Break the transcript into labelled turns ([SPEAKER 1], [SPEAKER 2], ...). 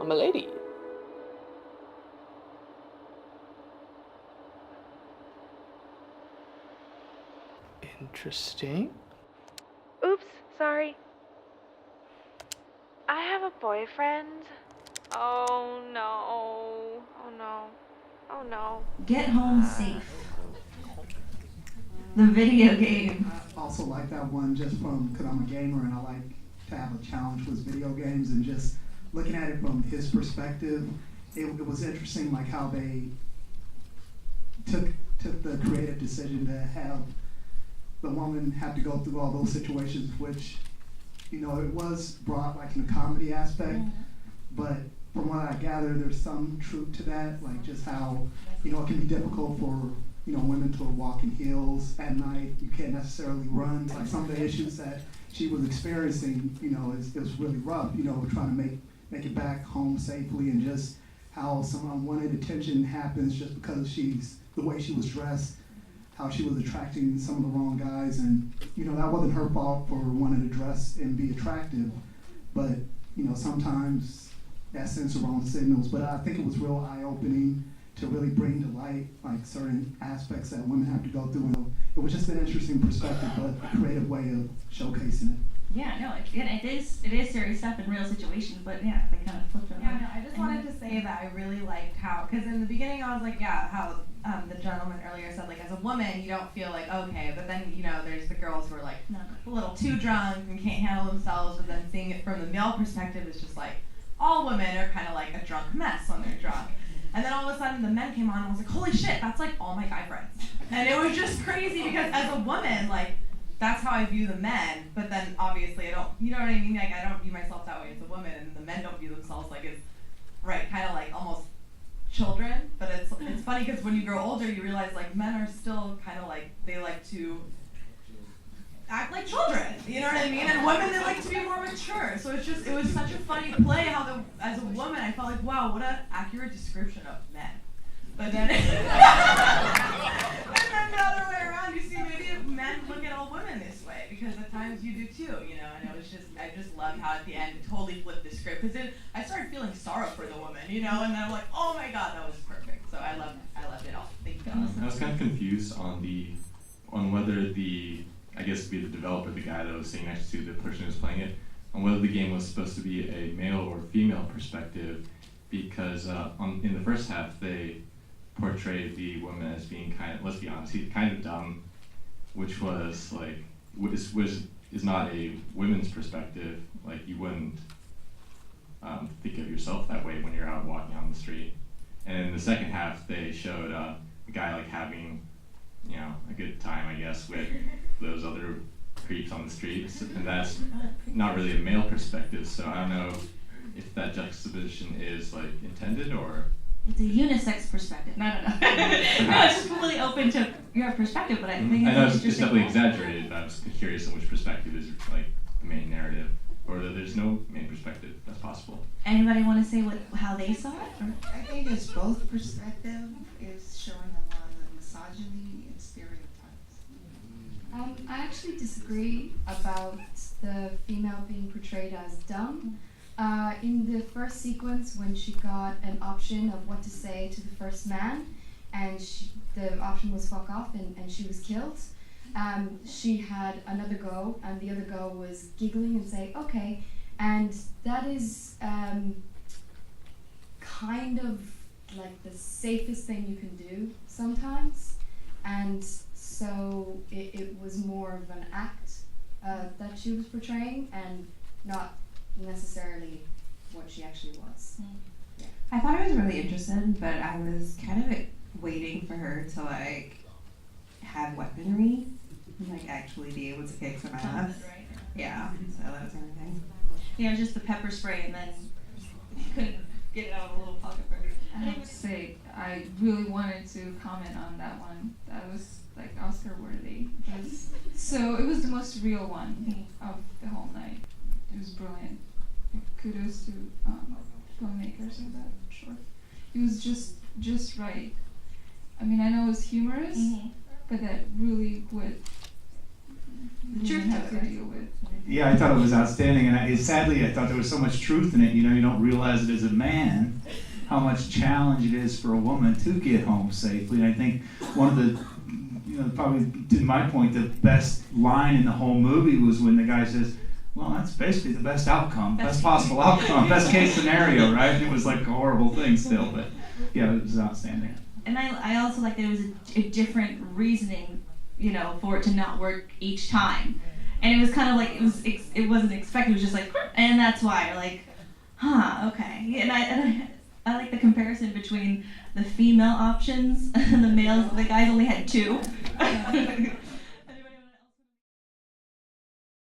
[SPEAKER 1] milady. Interesting.
[SPEAKER 2] Oops, sorry. I have a boyfriend. Oh no. Oh no. Oh no.
[SPEAKER 3] Get home safe. The video game.
[SPEAKER 4] I also like that one just from, because I'm a gamer and I like to have a challenge with video games, and just looking at it from his perspective, it was interesting like how they took the creative decision to have the woman have to go through all those situations, which, you know, it was brought like in a comedy aspect, but from what I gather, there's some truth to that, like just how, you know, it can be difficult for, you know, women to walk in heels at night. You can't necessarily run. Like some of the issues that she was experiencing, you know, it was really rough, you know, trying to make it back home safely, and just how some unwanted attention happens just because she's the way she was dressed, how she was attracting some of the wrong guys, and, you know, that wasn't her fault for wanting to dress and be attractive, but, you know, sometimes that sends the wrong signals. But I think it was real eye-opening to really bring to light like certain aspects that women have to go through. And it was just an interesting perspective, but a creative way of showcasing it.
[SPEAKER 3] Yeah, no, it is serious stuff in real situations, but yeah, they kind of flipped it.
[SPEAKER 5] Yeah, no, I just wanted to say that I really liked how, because in the beginning I was like, yeah, how the gentleman earlier said, like, as a woman, you don't feel like, okay, but then, you know, there's the girls who are like a little too drunk and can't handle themselves, but then seeing it from the male perspective is just like, all women are kind of like a drunk mess when they're drunk. And then all of a sudden the men came on and I was like, holy shit, that's like all my guy friends. And it was just crazy because as a woman, like, that's how I view the men, but then obviously I don't, you know what I mean? Like, I don't view myself that way as a woman, and the men don't view themselves like as, right, kind of like almost children. But it's funny because when you grow older, you realize like men are still kind of like, they like to act like children, you know what I mean? And women, they like to be more mature. So it was such a funny play how as a woman, I felt like, wow, what an accurate description of men. But then, and then the other way around, you see maybe men look at all women this way, because at times you do too, you know, and I just loved how at the end it totally flipped the script, because I started feeling sorrow for the woman, you know, and then I'm like, oh my god, that was perfect. So I loved it all. Thank you.
[SPEAKER 6] I was kind of confused on whether I guess it'd be the developer, the guy that was sitting next to the person who was playing it, on whether the game was supposed to be a male or female perspective, because in the first half they portrayed the woman as being kind of, let's be honest, kind of dumb, which was like, is not a women's perspective. Like, you wouldn't think of yourself that way when you're out walking on the street. And in the second half, they showed a guy like having, you know, a good time, I guess, with those other creeps on the streets, and that's not really a male perspective. So I don't know if that juxtaposition is like intended or.
[SPEAKER 3] It's a unisex perspective. No. No, it's just completely open to your perspective, but I think
[SPEAKER 6] I know it's definitely exaggerated, but I was curious on which perspective is like the main narrative, or that there's no main perspective. That's possible.
[SPEAKER 3] Anybody want to say how they saw it? Or?
[SPEAKER 7] I think it's both perspective is showing a lot of misogyny and stereotypes.
[SPEAKER 8] I actually disagree about the female being portrayed as dumb. In the first sequence, when she got an option of what to say to the first man, and the option was fuck off, and she was killed, she had another go, and the other go was giggling and say, okay, and that is kind of like the safest thing you can do sometimes, and so it was more of an act that she was portraying, and not necessarily what she actually was. Yeah.
[SPEAKER 9] I thought I was really interested, but I was kind of waiting for her to like have weaponry and like actually be able to kick some ass.
[SPEAKER 3] Right.
[SPEAKER 9] Yeah, so that was everything.
[SPEAKER 3] Yeah, just the pepper spray, and then you couldn't get it out of a little pocket for her.
[SPEAKER 10] I have to say, I really wanted to comment on that one. That was like Oscar worthy. So it was the most real one of the whole night. It was brilliant. Kudos to filmmakers of that short. It was just right. I mean, I know it was humorous, but that really what women have to deal with.
[SPEAKER 1] Yeah, I thought it was outstanding, and sadly, I thought there was so much truth in it. You know, you don't realize it as a man how much challenge it is for a woman to get home safely. And I think one of the, probably to my point, the best line in the whole movie was when the guy says, "Well, that's basically the best outcome, best possible outcome, best case scenario," right? And it was like a horrible thing still, but yeah, it was outstanding.
[SPEAKER 3] And I also like that it was a different reasoning, for it to not work each time. And it was kind of like, it wasn't expected, it was just like, and that's why, like, okay. And I like the comparison between the female options and the males. The guys only had 2.